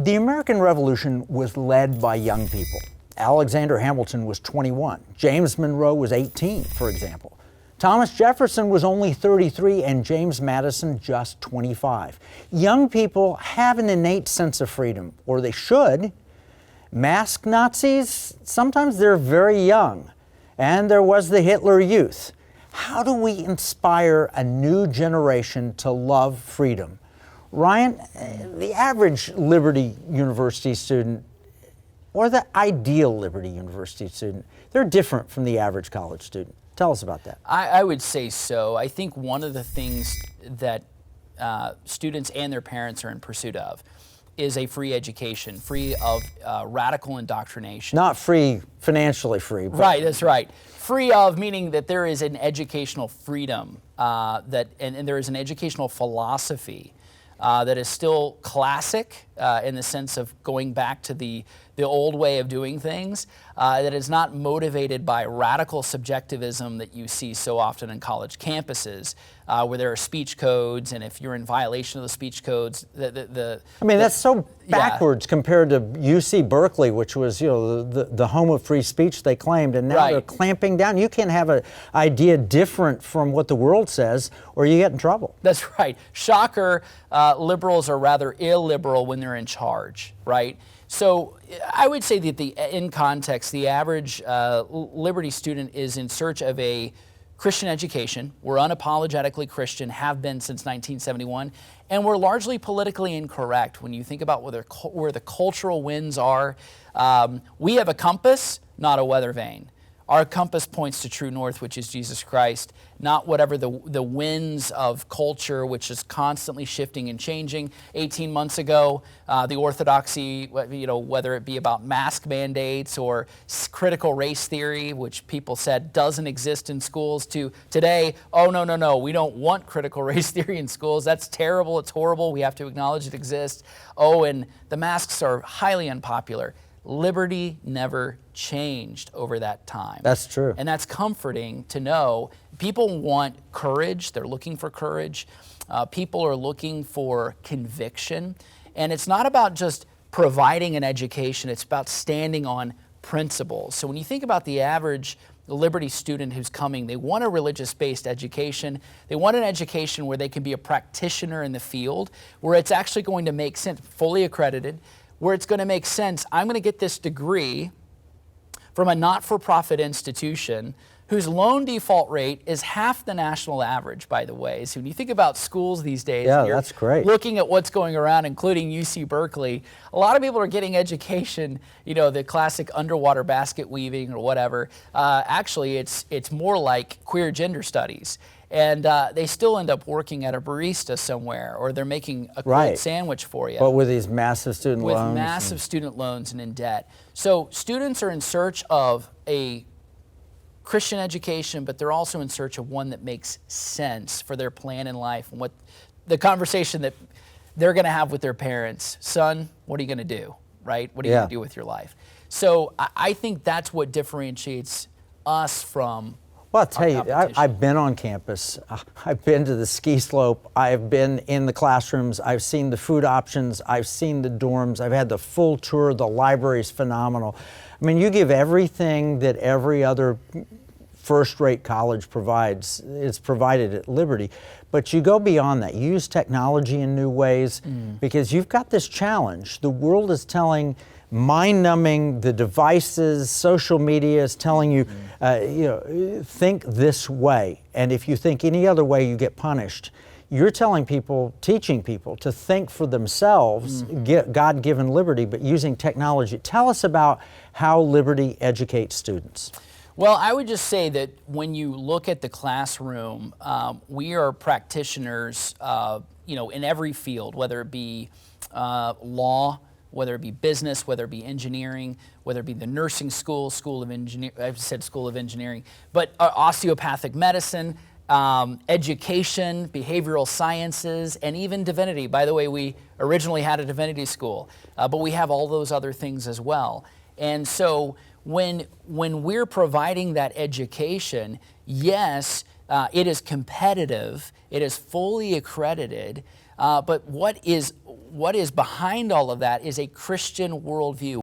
The American Revolution was led by young people. Alexander Hamilton was 21. James Monroe was 18, for example. Thomas Jefferson was only 33 and James Madison just 25. Young people have an innate sense of freedom, or they should. Masked Nazis, sometimes they're very young. And there was the Hitler Youth. How do we inspire a new generation to love freedom? Ryan, the average Liberty University student, or the ideal Liberty University student, they're different from the average college student. Tell us about that. I would say so. I think one of the things that students and their parents are in pursuit of is a free education, free of radical indoctrination. Not free, financially free. Right, that's right. Free of, meaning that there is an educational freedom, and there is an educational philosophy that is still classic in the sense of going back to the old way of doing things, that is not motivated by radical subjectivism that you see so often in college campuses, where there are speech codes, and if you're in violation of the speech codes, that's so backwards compared to UC Berkeley, which was the home of free speech they claimed, and now they're clamping down. You can't have an idea different from what the world says, or you get in trouble. That's right. Shocker, liberals are rather illiberal when they're in charge, right? So I would say that in context, the average Liberty student is in search of a Christian education. We're unapologetically Christian, have been since 1971, and we're largely politically incorrect when you think about where the cultural winds are. We have a compass, not a weather vane. Our compass points to true north, which is Jesus Christ, not whatever the winds of culture, which is constantly shifting and changing. 18 months ago, the orthodoxy, whether it be about mask mandates or critical race theory, which people said doesn't exist in schools, to today, oh, no, we don't want critical race theory in schools. That's terrible, it's horrible, we have to acknowledge it exists. Oh, and the masks are highly unpopular. Liberty never changed over that time. That's true. And that's comforting to know. People want courage. They're looking for courage. People are looking for conviction. And it's not about just providing an education. It's about standing on principles. So when you think about the average Liberty student who's coming, they want a religious-based education. They want an education where they can be a practitioner in the field, where it's actually going to make sense, fully accredited, where it's going to make sense. I'm going to get this degree from a not-for-profit institution whose loan default rate is half the national average, by the way. So when you think about schools these days, that's great. Looking at what's going around, including UC Berkeley, a lot of people are getting education, the classic underwater basket weaving or whatever. Actually, it's more like queer gender studies. And they still end up working at a barista somewhere, or they're making a cold sandwich for you. But with these massive student loans. With massive student loans and in debt. So students are in search of a Christian education, but they're also in search of one that makes sense for their plan in life and what the conversation that they're going to have with their parents. Son, what are you going to do, right? What are you going to do with your life? So I think that's what differentiates us from Well, I'll tell you, I've been on campus. I've been to the ski slope. I've been in the classrooms. I've seen the food options. I've seen the dorms. I've had the full tour. The library's phenomenal. I mean, you give everything that every other first-rate college provides. It's provided at Liberty. But you go beyond that. You use technology in new ways because you've got this challenge. The world is telling mind-numbing, the devices, social media is telling you, think this way. And if you think any other way, you get punished. You're telling people, teaching people to think for themselves, get God-given liberty, but using technology. Tell us about how Liberty educates students. Well, I would just say that when you look at the classroom, we are practitioners, in every field, whether it be law, whether it be business, whether it be engineering, whether it be the nursing school, school of engineering, but osteopathic medicine, education, behavioral sciences, and even divinity. By the way, we originally had a divinity school, but we have all those other things as well. And so when we're providing that education, yes, it is competitive, it is fully accredited, but what is what is behind all of that is a Christian worldview.